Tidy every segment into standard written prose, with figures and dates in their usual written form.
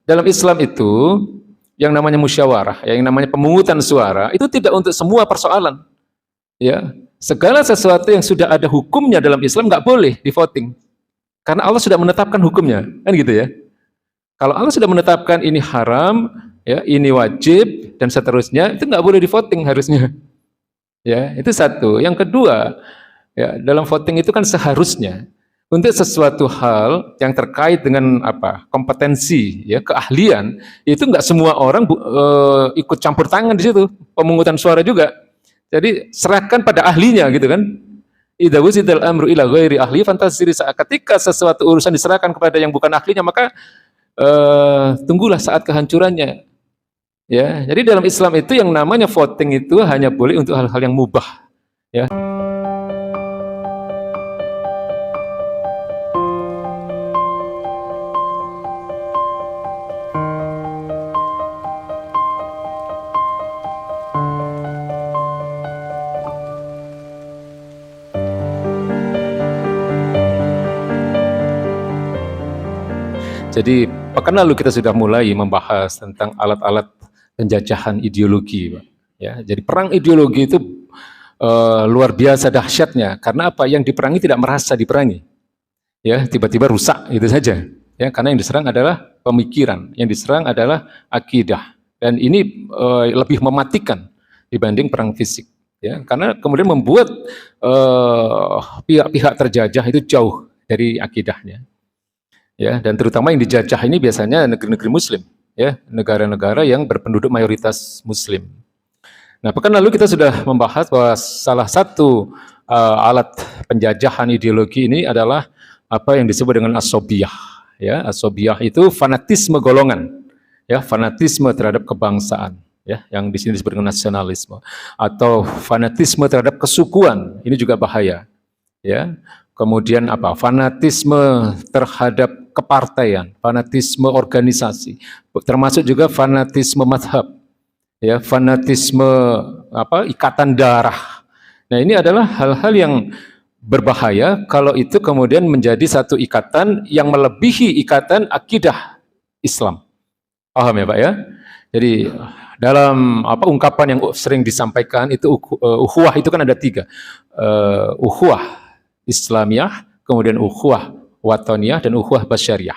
dalam Islam itu yang namanya musyawarah, yang namanya pemungutan suara itu tidak untuk semua persoalan. Ya, segala sesuatu yang sudah ada hukumnya dalam Islam nggak boleh di voting, karena Allah sudah menetapkan hukumnya, kan gitu ya. Kalau Allah sudah menetapkan ini haram, ya, ini wajib dan seterusnya, itu nggak boleh di voting harusnya. Ya, itu satu. Yang kedua, ya, dalam voting itu kan seharusnya untuk sesuatu hal yang terkait dengan apa kompetensi, ya, keahlian, itu nggak semua orang ikut campur tangan di situ, pemungutan suara juga. Jadi serahkan pada ahlinya gitu kan. Idza wusidal amru ila ghairi ahli fantasiri, ketika sesuatu urusan diserahkan kepada yang bukan ahlinya, maka tunggulah saat kehancurannya. Ya, jadi dalam Islam itu yang namanya voting itu hanya boleh untuk hal-hal yang mubah. Ya. Jadi pekan lalu kita sudah mulai membahas tentang alat-alat penjajahan ideologi, Pak. Ya, jadi perang ideologi itu luar biasa dahsyatnya. Karena apa? Yang diperangi tidak merasa diperangi. Ya, tiba-tiba rusak itu saja. Ya, karena yang diserang adalah pemikiran, yang diserang adalah akidah. Dan ini lebih mematikan dibanding perang fisik. Ya, karena kemudian membuat pihak-pihak terjajah itu jauh dari akidahnya. Ya, dan terutama yang dijajah ini biasanya negeri-negeri Muslim, ya, negara-negara yang berpenduduk mayoritas Muslim. Nah, pekan lalu kita sudah membahas bahwa salah satu alat penjajahan ideologi ini adalah apa yang disebut dengan asobiyah. Ya, asobiyah itu fanatisme golongan, ya, fanatisme terhadap kebangsaan, ya, yang di sini disebut dengan nasionalisme, atau fanatisme terhadap kesukuan. Ini juga bahaya, ya. Kemudian apa? Fanatisme terhadap kepartaian, fanatisme organisasi, termasuk juga fanatisme mazhab, ya, fanatisme apa? Ikatan darah. Nah, ini adalah hal-hal yang berbahaya kalau itu kemudian menjadi satu ikatan yang melebihi ikatan akidah Islam. Paham ya, Pak ya? Jadi dalam apa ungkapan yang sering disampaikan itu ukhuwah itu kan ada tiga. Ukhuwah Islamiyah, kemudian ukhuwah watoniyah dan ukhuwah basyariah.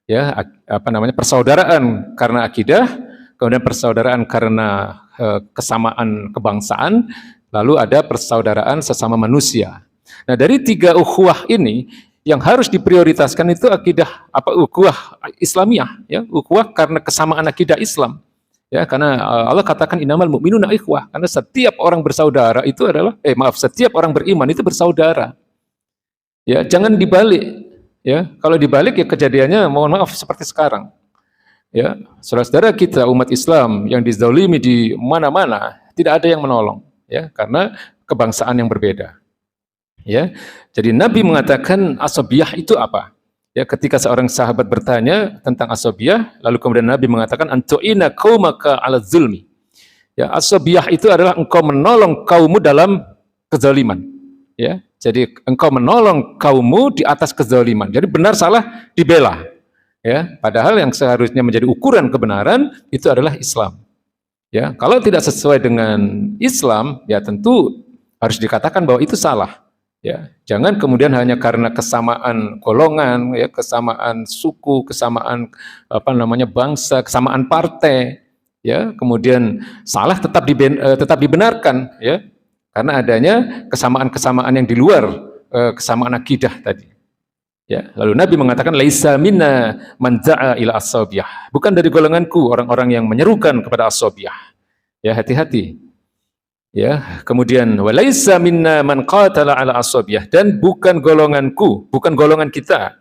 Ya, apa namanya? Persaudaraan karena akidah, kemudian persaudaraan karena kesamaan kebangsaan, lalu ada persaudaraan sesama manusia. Nah, dari tiga ukhuwah ini yang harus diprioritaskan itu akidah apa ukhuwah Islamiyah, ya, ukhuwah karena kesamaan akidah Islam. Ya, karena Allah katakan innamal mu'minuna ikhwah, karena setiap orang bersaudara itu adalah setiap orang beriman itu bersaudara. Ya, jangan dibalik. Ya, kalau dibalik ya kejadiannya mohon maaf seperti sekarang. Ya, saudara-saudara kita umat Islam yang dizalimi di mana-mana tidak ada yang menolong, ya, karena kebangsaan yang berbeda. Ya, jadi Nabi mengatakan asabiyah itu apa? Ya, ketika seorang sahabat bertanya tentang asabiyah, lalu kemudian Nabi mengatakan antu'ina qaumaka 'ala zulmi. Ya, asabiyah itu adalah engkau menolong kaummu dalam kezaliman. Ya, jadi engkau menolong kaummu di atas kezaliman. Jadi benar salah dibela. Ya, padahal yang seharusnya menjadi ukuran kebenaran itu adalah Islam. Ya, kalau tidak sesuai dengan Islam, ya tentu harus dikatakan bahwa itu salah. Ya, jangan kemudian hanya karena kesamaan golongan, ya, kesamaan suku, kesamaan apa namanya bangsa, kesamaan partai, ya, kemudian salah tetap dibenarkan, ya. Karena adanya kesamaan-kesamaan yang di luar kesamaan akidah tadi. Ya, lalu Nabi mengatakan laisa minna man da'a ila asabiyah. Bukan dari golonganku orang-orang yang menyerukan kepada asabiyah. Ya, hati-hati. Ya, kemudian walaisa minna man qatala ala asabiyah, dan bukan golonganku, bukan golongan kita.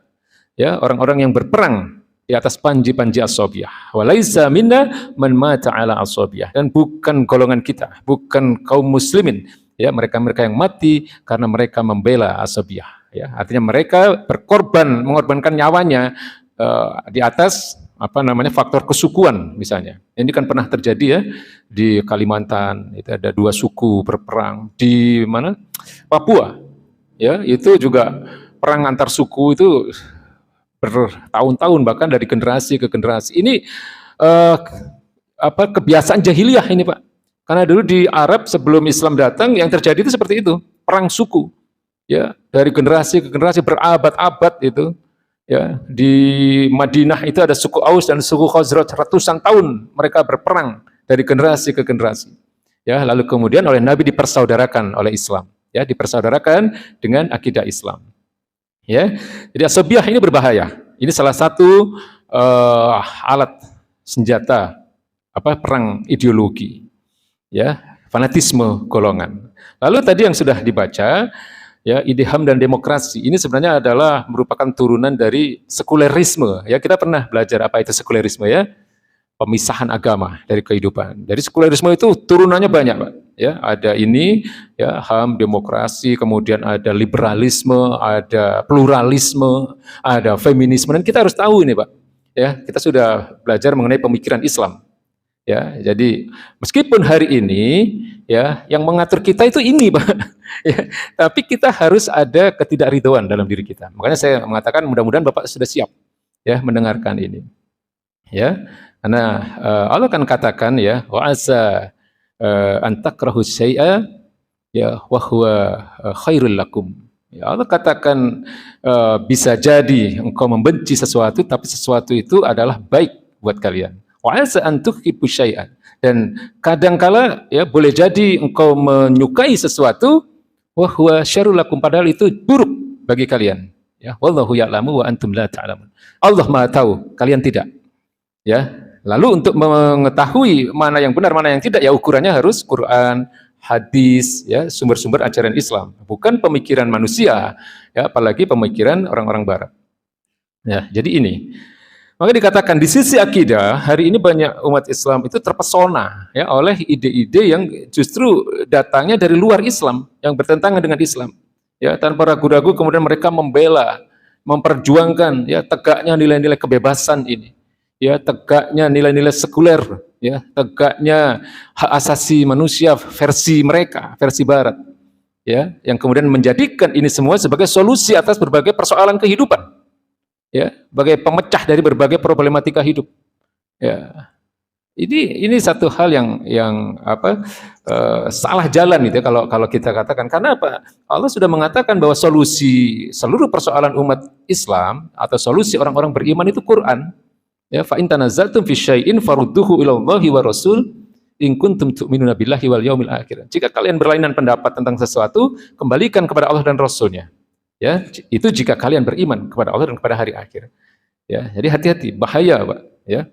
Ya, orang-orang yang berperang di atas panji-panji asabiyah. Walaisa minna man mata ala asabiyah, dan bukan golongan kita, bukan kaum muslimin. Ya, mereka-mereka yang mati karena mereka membela asabiyah. Ya, artinya mereka berkorban, mengorbankan nyawanya di atas apa namanya faktor kesukuan misalnya. Ini kan pernah terjadi ya di Kalimantan, itu ada dua suku berperang di mana? Papua. Ya, itu juga perang antar suku itu bertahun-tahun, bahkan dari generasi ke generasi. Ini eh, kebiasaan jahiliyah ini, Pak. Karena dulu di Arab sebelum Islam datang yang terjadi itu seperti itu, perang suku. Ya, dari generasi ke generasi berabad-abad itu. Ya, di Madinah itu ada suku Aus dan suku Khazraj, ratusan tahun mereka berperang dari generasi ke generasi. Ya, lalu kemudian oleh Nabi dipersaudarakan oleh Islam. Ya, dipersaudarakan dengan akidah Islam. Ya, jadi asabiah ini berbahaya. Ini salah satu alat senjata perang ideologi, ya, fanatisme golongan. Lalu tadi yang sudah dibaca, ya, ide HAM dan demokrasi ini sebenarnya adalah merupakan turunan dari sekulerisme. Ya, kita pernah belajar apa itu sekulerisme, ya, pemisahan agama dari kehidupan. Jadi sekulerisme itu turunannya banyak, Pak. Ya, ada ini, ya, HAM, demokrasi, kemudian ada liberalisme, ada pluralisme, ada feminisme, dan kita harus tahu ini, Pak. Ya, kita sudah belajar mengenai pemikiran Islam. Ya, jadi meskipun hari ini, ya, yang mengatur kita itu ini, Pak. Ya, tapi kita harus ada ketidakridhoan dalam diri kita. Makanya saya mengatakan mudah-mudahan Bapak sudah siap, ya, mendengarkan ini. Ya, karena Allah kan katakan, ya, wa asa antakrahu syai'a, ya, wa huwa khairul lakum. Ya, Allah katakan bisa jadi engkau membenci sesuatu, tapi sesuatu itu adalah baik buat kalian. Wa asa an tuhibbu syai'an. Dan kadangkala, ya, boleh jadi engkau menyukai sesuatu, wa huwa syarrul lakum, padahal itu buruk bagi kalian. Ya, wallahu ya'lamu wa antum la ta'lamun. Allah Maha tahu, kalian tidak. Ya, lalu untuk mengetahui mana yang benar, mana yang tidak, ya ukurannya harus Quran, hadis, ya, sumber-sumber ajaran Islam, bukan pemikiran manusia, ya, apalagi pemikiran orang-orang Barat. Ya, jadi ini. Maka dikatakan di sisi akidah, hari ini banyak umat Islam itu terpesona, ya, oleh ide-ide yang justru datangnya dari luar Islam, yang bertentangan dengan Islam. Ya, tanpa ragu-ragu kemudian mereka membela, memperjuangkan, ya, tegaknya nilai-nilai kebebasan ini. Ya, tegaknya nilai-nilai sekuler, ya, tegaknya hak asasi manusia versi mereka, versi Barat. Ya, yang kemudian menjadikan ini semua sebagai solusi atas berbagai persoalan kehidupan. Ya, sebagai pemecah dari berbagai problematika hidup. Ya, ini satu hal yang salah jalan itu, ya, kalau kita katakan. Karena apa? Allah sudah mengatakan bahwa solusi seluruh persoalan umat Islam atau solusi orang-orang beriman itu Quran. Ya, fa in tanazaltum fi syai'in farudduhu ila Allahi wa Rasul in kuntum tu'minuna billahi wal yaumil akhir. Jika kalian berlainan pendapat tentang sesuatu, kembalikan kepada Allah dan Rasulnya. Ya, itu jika kalian beriman kepada Allah dan kepada hari akhir. Ya, jadi hati-hati, bahaya, Pak. Ya,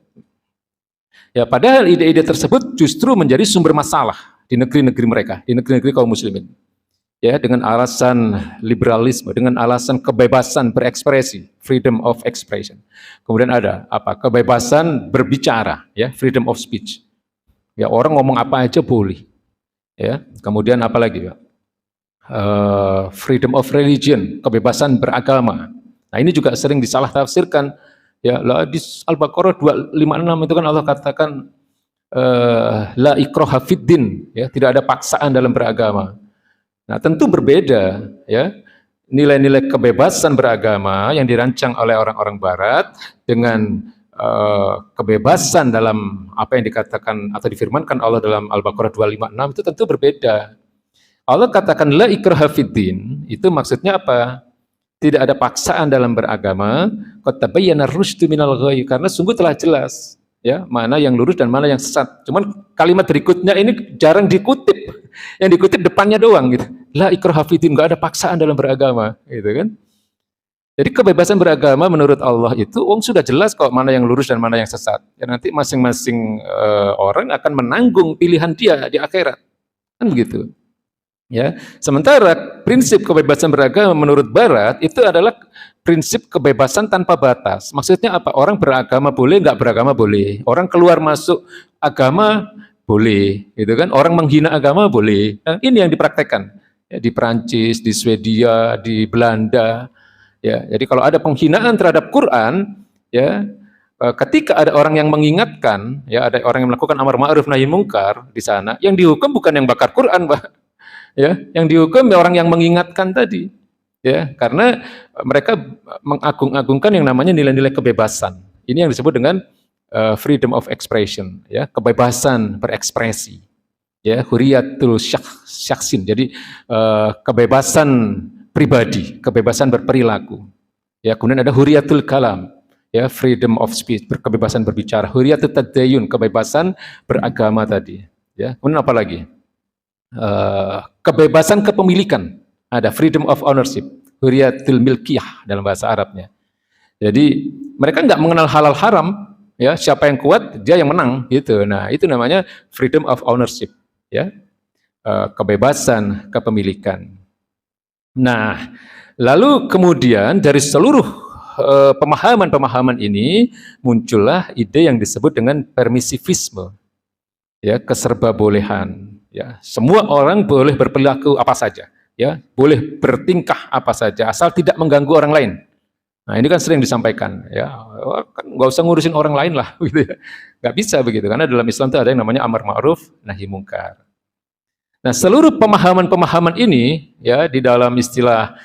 ya, padahal ide-ide tersebut justru menjadi sumber masalah di negeri-negeri mereka, di negeri-negeri kaum muslimin. Ya, dengan alasan liberalisme, dengan alasan kebebasan berekspresi, freedom of expression. Kemudian ada kebebasan berbicara, ya, freedom of speech. Ya, orang ngomong apa aja boleh. Ya, kemudian apa lagi, Pak? Freedom of religion, kebebasan beragama. Nah, ini juga sering disalah tafsirkan. Ya, di Al-Baqarah 256 itu kan Allah katakan la ikraha fiddin, ya, tidak ada paksaan dalam beragama. Nah, tentu berbeda, ya, nilai-nilai kebebasan beragama yang dirancang oleh orang-orang Barat dengan kebebasan dalam apa yang dikatakan atau difirmankan Allah dalam Al-Baqarah 256 itu tentu berbeda. Allah katakan la ikraha fiddin, itu maksudnya apa? Tidak ada paksaan dalam beragama, qad tabayyana ar-rusydu minal ghayy, karena sungguh telah jelas, ya, mana yang lurus dan mana yang sesat. Cuman kalimat berikutnya ini jarang dikutip. Yang dikutip depannya doang gitu. La ikraha fiddin, enggak ada paksaan dalam beragama, gitu kan? Jadi kebebasan beragama menurut Allah itu sudah jelas kok mana yang lurus dan mana yang sesat. Ya, nanti masing-masing orang akan menanggung pilihan dia di akhirat. Kan begitu. Ya, sementara prinsip kebebasan beragama menurut Barat itu adalah prinsip kebebasan tanpa batas. Maksudnya apa? Orang beragama boleh, nggak beragama boleh. Orang keluar masuk agama boleh, gitu kan? Orang menghina agama boleh. Nah, ini yang dipraktekkan, ya, di Perancis, di Swedia, di Belanda. Ya, jadi kalau ada penghinaan terhadap Quran, ya, ketika ada orang yang mengingatkan, ya, ada orang yang melakukan amar ma'ruf nahi mungkar di sana, yang dihukum bukan yang bakar Quran, Pak. Ya, yang dihukum orang yang mengingatkan tadi. ya, karena mereka mengagung-agungkan yang namanya nilai-nilai kebebasan. Ini yang disebut dengan freedom of expression, ya, kebebasan berekspresi, ya, huriyatul syaksin. Jadi kebebasan pribadi, kebebasan berperilaku. Ya, kemudian ada huriyatul kalam, ya, freedom of speech, kebebasan berbicara. Huriyatul tadayun, kebebasan beragama tadi. Ya, kemudian apa lagi? Kebebasan kepemilikan, ada freedom of ownership, huriyatul milkiyah dalam bahasa Arabnya. Jadi mereka nggak mengenal halal haram, ya, siapa yang kuat dia yang menang, gitu. Nah, itu namanya freedom of ownership, ya, kebebasan kepemilikan. Nah, lalu kemudian dari seluruh pemahaman-pemahaman ini muncullah ide yang disebut dengan permisivisme, ya, keserbabolehan. Ya, semua orang boleh berperilaku apa saja, ya, boleh bertingkah apa saja asal tidak mengganggu orang lain. Nah, ini kan sering disampaikan, ya, kan nggak usah ngurusin orang lain lah, gitu ya. Nggak bisa begitu, karena dalam Islam itu ada yang namanya amar ma'ruf, nahi mungkar. Nah, seluruh pemahaman-pemahaman ini, ya, di dalam istilah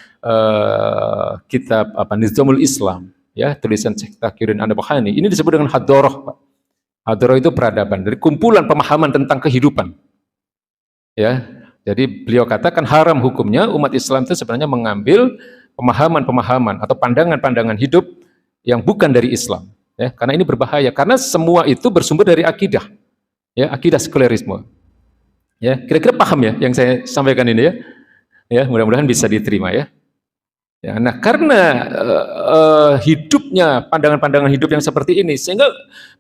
kitab Nizamul Islam, ya, tulisan Syekh Taqiyuddin An-Nabhani, ini disebut dengan hadoroh, Pak. Hadoroh itu peradaban, dari kumpulan pemahaman tentang kehidupan. Ya, jadi beliau katakan haram hukumnya umat Islam itu sebenarnya mengambil pemahaman-pemahaman atau pandangan-pandangan hidup yang bukan dari Islam, ya, karena ini berbahaya karena semua itu bersumber dari akidah, ya, akidah sekularisme. Ya, kira-kira paham ya yang saya sampaikan ini, ya? Ya, mudah-mudahan bisa diterima, ya. Ya, nah, karena hidupnya pandangan-pandangan hidup yang seperti ini sehingga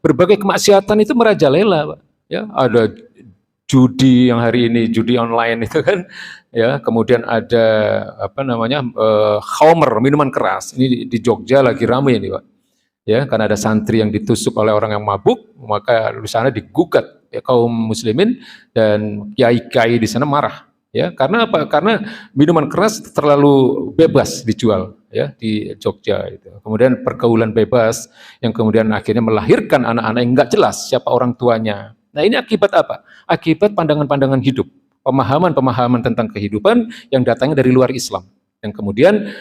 berbagai kemaksiatan itu merajalela, Pak. Ya, ada judi yang hari ini, judi online itu kan, ya, kemudian ada khamr, minuman keras. Ini di Jogja lagi ramai ini, Pak. Ya, karena ada santri yang ditusuk oleh orang yang mabuk, maka di sana digugat, ya, kaum muslimin, dan kiai-kiai di sana marah. Ya, karena apa? Karena minuman keras terlalu bebas dijual, ya, di Jogja itu. Kemudian pergaulan bebas yang kemudian akhirnya melahirkan anak-anak yang nggak jelas siapa orang tuanya. Nah, ini akibat apa? Akibat pandangan-pandangan hidup, pemahaman-pemahaman tentang kehidupan yang datangnya dari luar Islam, yang kemudian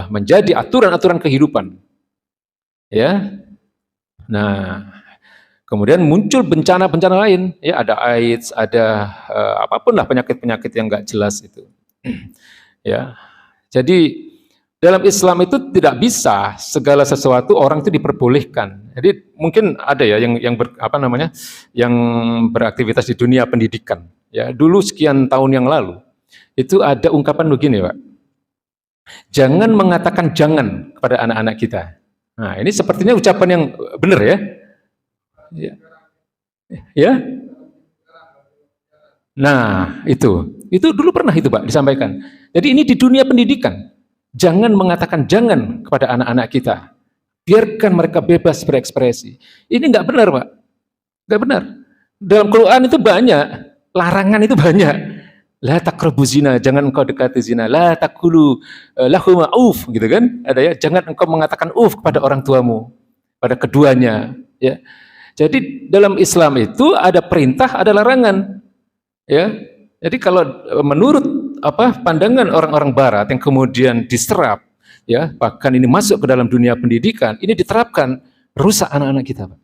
menjadi aturan-aturan kehidupan. Ya, nah, kemudian muncul bencana-bencana lain, ya, ada AIDS, ada apapun lah penyakit-penyakit yang nggak jelas itu. Ya, jadi dalam Islam itu tidak bisa segala sesuatu orang itu diperbolehkan. Jadi mungkin ada ya yang yang beraktivitas di dunia pendidikan. Ya, dulu sekian tahun yang lalu itu ada ungkapan begini, Pak. Jangan mengatakan jangan kepada anak-anak kita. Nah, ini sepertinya ucapan yang benar, ya. Ya. Ya. Nah, itu dulu pernah itu, Pak, disampaikan. Jadi ini di dunia pendidikan. Jangan mengatakan jangan kepada anak-anak kita. Biarkan mereka bebas berekspresi. Ini nggak benar, Pak. Nggak benar. Dalam Quran itu banyak, larangan itu banyak. La taqrabu zina, jangan engkau dekati zina. La taqulu lahuma uf, gitu kan? Ada, ya, jangan engkau mengatakan uf kepada orang tuamu, pada keduanya, ya. Jadi dalam Islam itu ada perintah, ada larangan, ya. Jadi kalau menurut pandangan orang-orang Barat yang kemudian diserap, ya, bahkan ini masuk ke dalam dunia pendidikan, ini diterapkan, rusak anak-anak kita, Pak.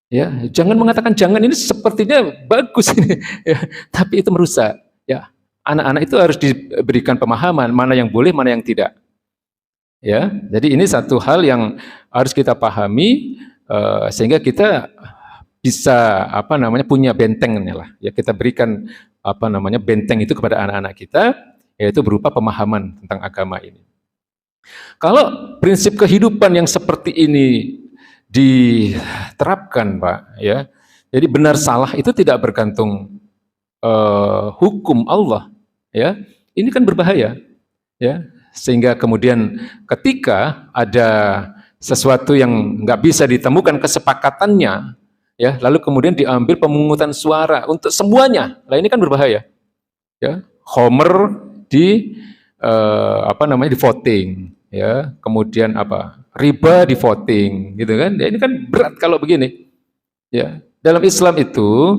Ya, jangan mengatakan jangan, ini sepertinya bagus ini, ya, tapi itu merusak. Ya, anak-anak itu harus diberikan pemahaman mana yang boleh, mana yang tidak. Ya, jadi ini satu hal yang harus kita pahami sehingga kita bisa punya bentengnya lah. Ya, kita berikan benteng itu kepada anak-anak kita, yaitu berupa pemahaman tentang agama ini. Kalau prinsip kehidupan yang seperti ini diterapkan, Pak, ya, jadi benar salah itu tidak bergantung hukum Allah, ya, ini kan berbahaya, ya, sehingga kemudian ketika ada sesuatu yang nggak bisa ditemukan kesepakatannya, ya, lalu kemudian diambil pemungutan suara untuk semuanya, lah ini kan berbahaya, ya, homer di di voting, ya, kemudian riba di voting, gitu kan, ya, ini kan berat kalau begini, ya. Dalam Islam itu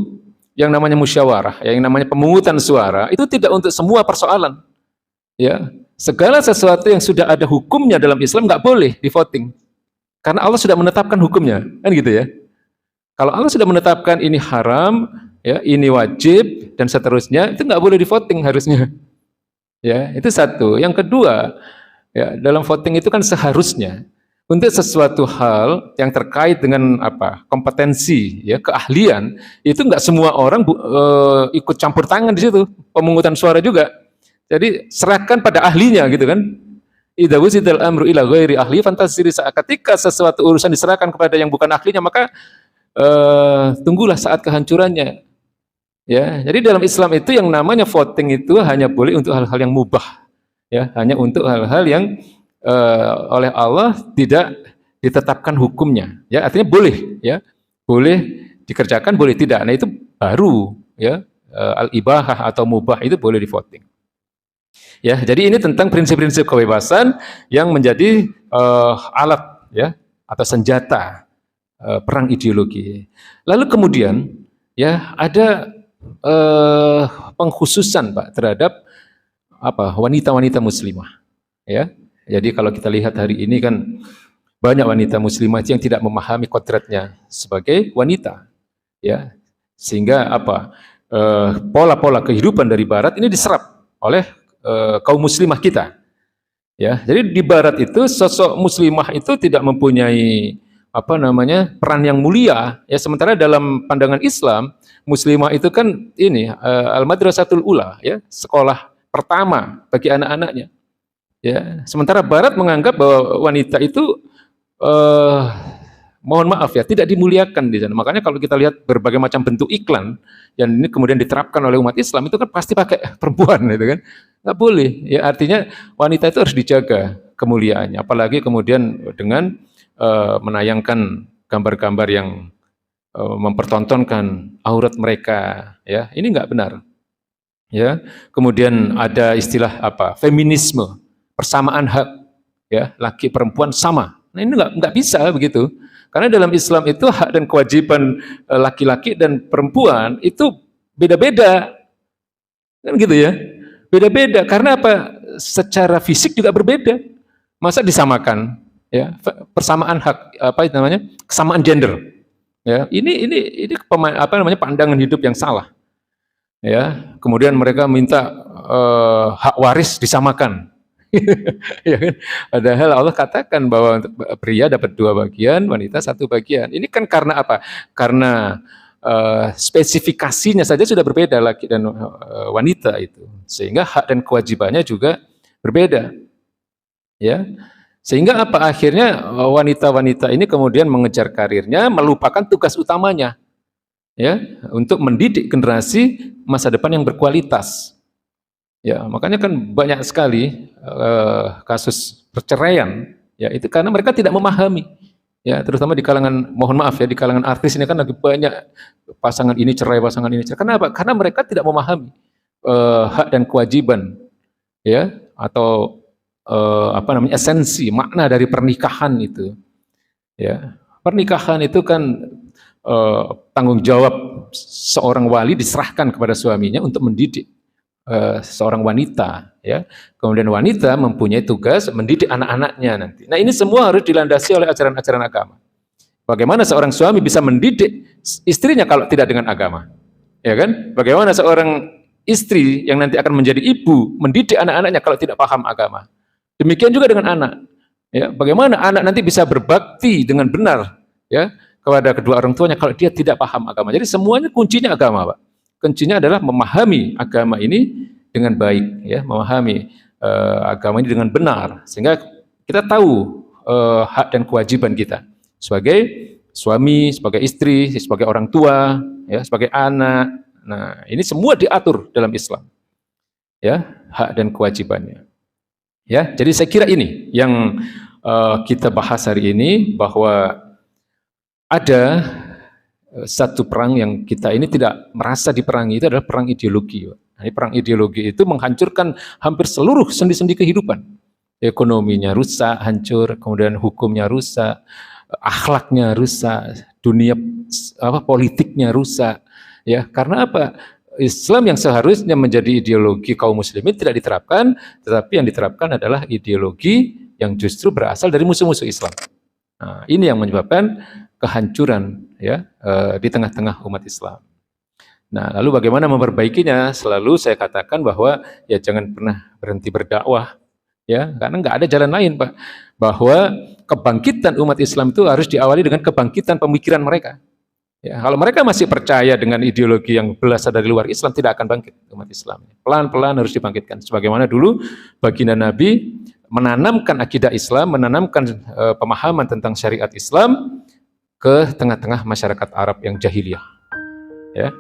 yang namanya musyawarah, yang namanya pemungutan suara itu tidak untuk semua persoalan, ya. segala sesuatu yang sudah ada hukumnya dalam Islam nggak boleh di voting. Karena Allah sudah menetapkan hukumnya, kan gitu ya. Kalau Allah sudah menetapkan ini haram, ya, ini wajib dan seterusnya, itu nggak boleh di voting harusnya. Ya, itu satu. Yang kedua, ya, dalam voting itu kan seharusnya untuk sesuatu hal yang terkait dengan apa kompetensi, ya, keahlian, itu nggak semua orang ikut campur tangan di situ, pemungutan suara juga. Jadi serahkan pada ahlinya gitu kan. Idza wusidal amru ila ghairi ahli fantasiri, ketika sesuatu urusan diserahkan kepada yang bukan ahlinya, maka tunggulah saat kehancurannya. Ya, jadi dalam Islam itu yang namanya voting itu hanya boleh untuk hal-hal yang mubah, ya, hanya untuk hal-hal yang oleh Allah tidak ditetapkan hukumnya, ya, artinya boleh, ya, boleh dikerjakan, boleh tidak. Nah itu baru, ya, al-ibahah atau mubah itu boleh di voting. Ya, jadi ini tentang prinsip-prinsip kebebasan yang menjadi alat, ya, atau senjata perang ideologi. Lalu kemudian, ya, ada pengkhususan, Pak, terhadap apa wanita-wanita muslimah. Ya, jadi kalau kita lihat hari ini kan banyak wanita muslimah yang tidak memahami kodratnya sebagai wanita, ya, sehingga apa pola-pola kehidupan dari Barat ini diserap oleh kaum muslimah kita, ya. Jadi di Barat itu sosok muslimah itu tidak mempunyai apa namanya peran yang mulia, ya, sementara dalam pandangan Islam muslimah itu kan ini al-madrasatul ula, ya, sekolah pertama bagi anak-anaknya, ya. Sementara Barat menganggap bahwa wanita itu mohon maaf, ya, tidak dimuliakan di sana. Makanya kalau kita lihat berbagai macam bentuk iklan yang ini kemudian diterapkan oleh umat Islam itu kan pasti pakai perempuan, gitu kan. Nggak boleh, ya, artinya wanita itu harus dijaga kemuliaannya, apalagi kemudian dengan menayangkan gambar-gambar yang mempertontonkan aurat mereka, ya, ini nggak benar, ya. Kemudian ada istilah apa feminisme, persamaan hak, ya, laki perempuan sama. Nah ini nggak bisa begitu, karena dalam Islam itu hak dan kewajiban laki-laki dan perempuan itu beda-beda, kan gitu ya. Beda-beda, karena apa? Secara fisik juga berbeda. Masa disamakan, ya? Persamaan hak, apa itu namanya? Kesamaan gender. Ya, ini apa namanya? Pandangan hidup yang salah. Ya, kemudian mereka minta hak waris disamakan. Ya kan? Padahal Allah katakan bahwa pria dapat 2 bagian, wanita 1 bagian. Ini kan karena apa? Karena spesifikasinya saja sudah berbeda laki dan wanita itu, sehingga hak dan kewajibannya juga berbeda, ya. Sehingga apa akhirnya wanita-wanita ini kemudian mengejar karirnya, melupakan tugas utamanya, ya, untuk mendidik generasi masa depan yang berkualitas. Ya, makanya kan banyak sekali kasus perceraian, ya, itu karena mereka tidak memahami. Ya, terutama di kalangan, mohon maaf ya, di kalangan artis ini kan lagi banyak pasangan ini cerai, pasangan ini cerai. Kenapa? Karena mereka tidak memahami hak dan kewajiban, ya, atau apa namanya esensi makna dari pernikahan itu. Ya, pernikahan itu kan tanggung jawab seorang wali diserahkan kepada suaminya untuk mendidik seorang wanita, ya. Kemudian wanita mempunyai tugas mendidik anak-anaknya nanti. Nah, ini semua harus dilandasi oleh ajaran-ajaran agama. Bagaimana seorang suami bisa mendidik istrinya kalau tidak dengan agama? Ya kan? Bagaimana seorang istri yang nanti akan menjadi ibu mendidik anak-anaknya kalau tidak paham agama? Demikian juga dengan anak. Ya, bagaimana anak nanti bisa berbakti dengan benar, ya, kepada kedua orang tuanya kalau dia tidak paham agama? Jadi semuanya kuncinya agama, Pak. Kuncinya adalah memahami agama ini dengan baik, ya, memahami agama ini dengan benar, sehingga kita tahu hak dan kewajiban kita sebagai suami, sebagai istri, sebagai orang tua, ya, sebagai anak. Nah, ini semua diatur dalam Islam, ya, hak dan kewajibannya. Ya, jadi saya kira ini yang kita bahas hari ini, bahwa ada satu perang yang kita ini tidak merasa diperangi, itu adalah perang ideologi. Nah, perang ideologi itu menghancurkan hampir seluruh sendi-sendi kehidupan. Ekonominya rusak, hancur, kemudian hukumnya rusak, akhlaknya rusak, dunia politiknya rusak. Ya, karena apa? Islam yang seharusnya menjadi ideologi kaum muslimin tidak diterapkan, tetapi yang diterapkan adalah ideologi yang justru berasal dari musuh-musuh Islam. Nah, ini yang menyebabkan kehancuran ya di tengah-tengah umat Islam. Nah, lalu bagaimana memperbaikinya? Selalu saya katakan bahwa ya jangan pernah berhenti berdakwah, ya, karena nggak ada jalan lain, Pak. Bahwa kebangkitan umat Islam itu harus diawali dengan kebangkitan pemikiran mereka. Ya, kalau mereka masih percaya dengan ideologi yang berasal dari luar Islam, tidak akan bangkit umat Islam. Pelan-pelan harus dibangkitkan. Sebagaimana dulu baginda Nabi menanamkan akidah Islam, menanamkan pemahaman tentang syariat Islam ke tengah-tengah masyarakat Arab yang jahiliyah. Ya.